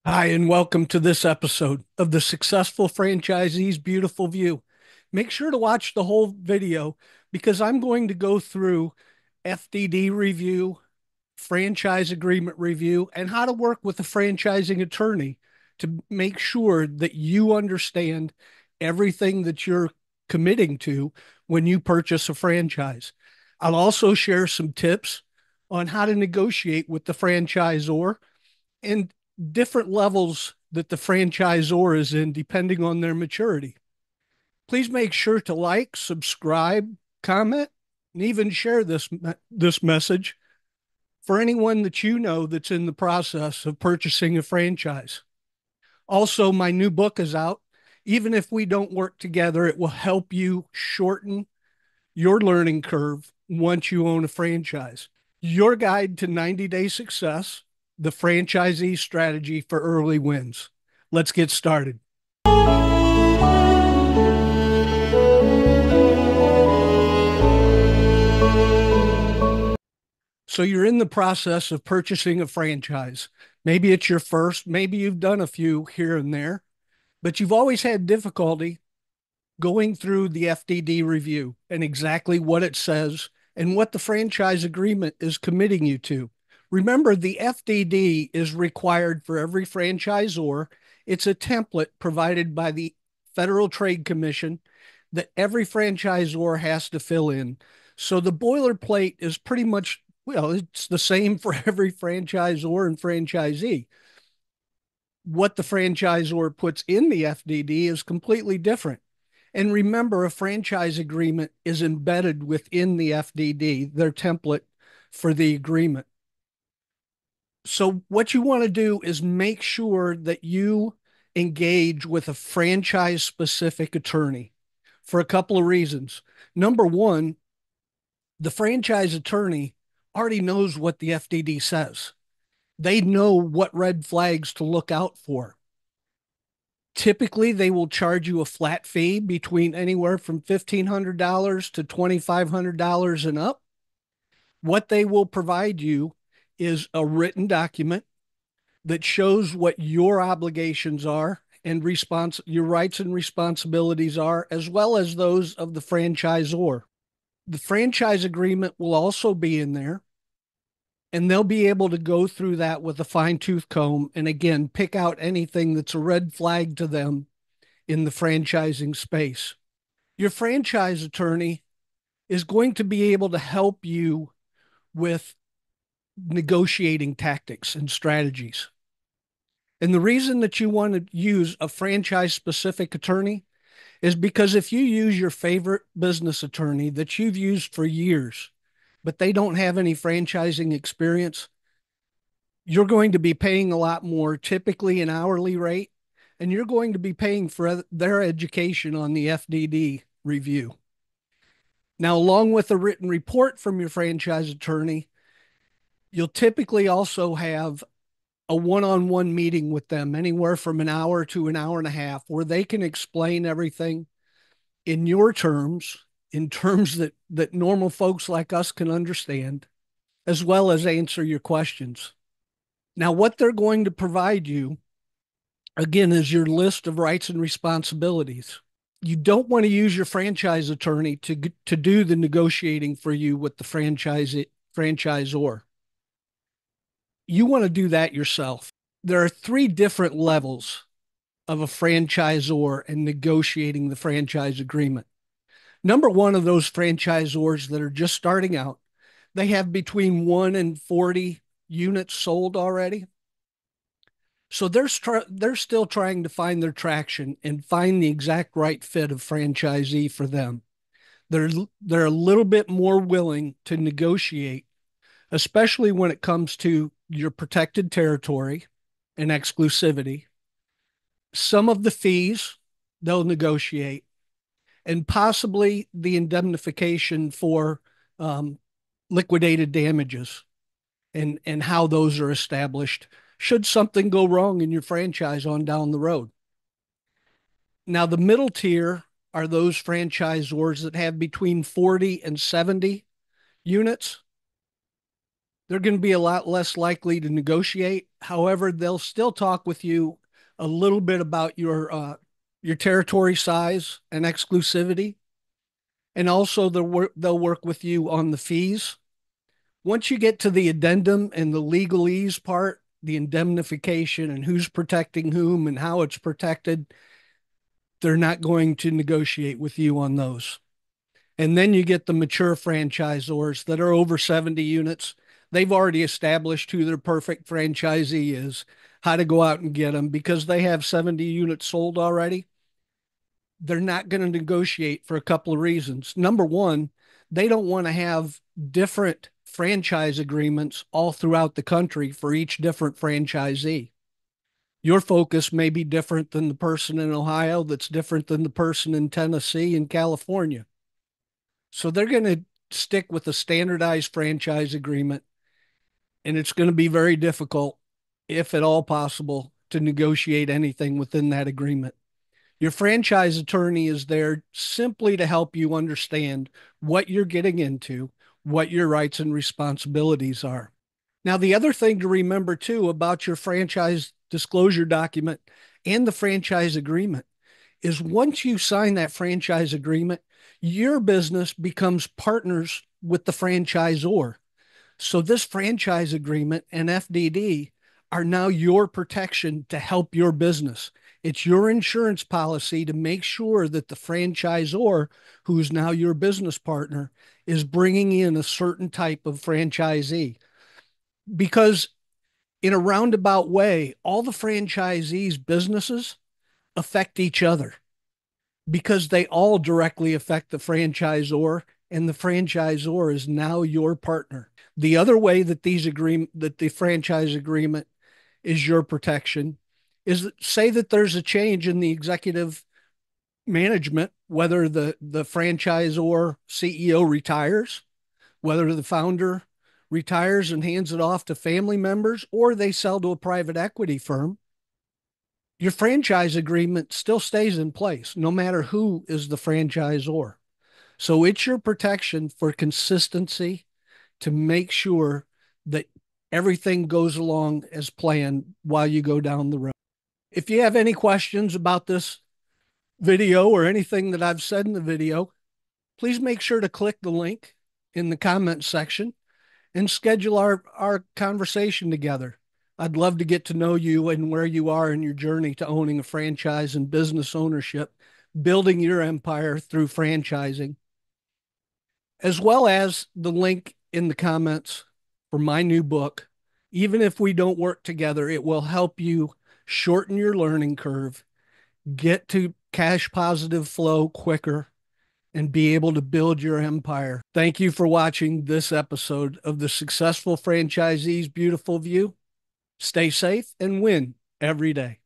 Hi, and welcome to this episode of the Successful Franchisee's Beautiful View. Make sure to watch the whole video because I'm going to go through FDD review, franchise agreement review, and how to work with a franchising attorney to make sure that you understand everything that you're committing to when you purchase a franchise. I'll also share some tips on how to negotiate with the franchisor and different levels that the franchisor is in depending on their maturity. Please make sure to like, subscribe, comment, and even share this message for anyone that you know that's in the process of purchasing a franchise. Also, my new book is out. Even if we don't work together, it will help you shorten your learning curve once you own a franchise. Your guide to 90-day success, the franchisee strategy for early wins. Let's get started. So you're in the process of purchasing a franchise. Maybe it's your first, maybe you've done a few here and there, but you've always had difficulty going through the FDD review and exactly what it says and what the franchise agreement is committing you to. Remember, the FDD is required for every franchisor. It's a template provided by the Federal Trade Commission that every franchisor has to fill in. So the boilerplate is pretty much, well, it's the same for every franchisor and franchisee. What the franchisor puts in the FDD is completely different. And remember, a franchise agreement is embedded within the FDD, their template for the agreement. So, what you want to do is make sure that you engage with a franchise specific attorney for a couple of reasons. Number one, the franchise attorney already knows what the FDD says, they know what red flags to look out for. Typically, they will charge you a flat fee between anywhere from $1,500 to $2,500 and up. What they will provide you is a written document that shows what your obligations are and your rights and responsibilities are, as well as those of the franchisor. The franchise agreement will also be in there, and they'll be able to go through that with a fine tooth comb and again pick out anything that's a red flag to them in the franchising space. Your franchise attorney is going to be able to help you with negotiating tactics and strategies. And the reason that you want to use a franchise specific attorney is because if you use your favorite business attorney that you've used for years, but they don't have any franchising experience, you're going to be paying a lot more, typically an hourly rate, and you're going to be paying for their education on the FDD review. Now, along with a written report from your franchise attorney, you'll typically also have a one-on-one meeting with them, anywhere from an hour to an hour and a half, where they can explain everything in your terms, in terms that normal folks like us can understand, as well as answer your questions. Now, what they're going to provide you, again, is your list of rights and responsibilities. You don't want to use your franchise attorney to do the negotiating for you with the franchisor. You want to do that yourself. There are three different levels of a franchisor and negotiating the franchise agreement. Number one of those franchisors that are just starting out, they have between 1 and 40 units sold already. So they're still trying to find their traction and find the exact right fit of franchisee for them. They're they're a little bit more willing to negotiate, especially when it comes to your protected territory and exclusivity. Some of the fees they'll negotiate, and possibly the indemnification for um, liquidated damages and how those are established should something go wrong in your franchise on down the road. Now, the middle tier are those franchisors that have between 40 and 70 units. They're going to be a lot less likely to negotiate. However, they'll still talk with you a little bit about your territory size and exclusivity, and also they'll work with you on the fees. Once you get to the addendum and the legalese part, the indemnification and who's protecting whom and how it's protected, they're not going to negotiate with you on those. And then you get the mature franchisors that are over 70 units. They've already established who their perfect franchisee is, how to go out and get them because they have 70 units sold already. They're not going to negotiate for a couple of reasons. Number one, they don't want to have different franchise agreements all throughout the country for each different franchisee. Your focus may be different than the person in Ohio, that's different than the person in Tennessee and California. So they're going to stick with a standardized franchise agreement, and it's going to be very difficult, if at all possible, to negotiate anything within that agreement. Your franchise attorney is there simply to help you understand what you're getting into, what your rights and responsibilities are. Now, the other thing to remember too about your franchise disclosure document and the franchise agreement is once you sign that franchise agreement, your business becomes partners with the franchisor. So this franchise agreement and FDD are now your protection to help your business. It's your insurance policy to make sure that the franchisor, who's now your business partner, is bringing in a certain type of franchisee. Because in a roundabout way, all the franchisees' businesses affect each other because they all directly affect the franchisor, and the franchisor is now your partner. The other way that the franchise agreement is your protection is that, say that there's a change in the executive management, whether the franchisor CEO retires, whether the founder retires and hands it off to family members, or they sell to a private equity firm, your franchise agreement still stays in place no matter who is the franchisor. So it's your protection for consistency to make sure that everything goes along as planned while you go down the road. If you have any questions about this video or anything that I've said in the video, please make sure to click the link in the comment section and schedule our conversation together. I'd love to get to know you and where you are in your journey to owning a franchise and business ownership, building your empire through franchising, as well as the link in the comments for my new book. Even if we don't work together, it will help you shorten your learning curve, get to cash positive flow quicker, and be able to build your empire. Thank you for watching this episode of the Successful Franchisee's Beautiful View. Stay safe and win every day.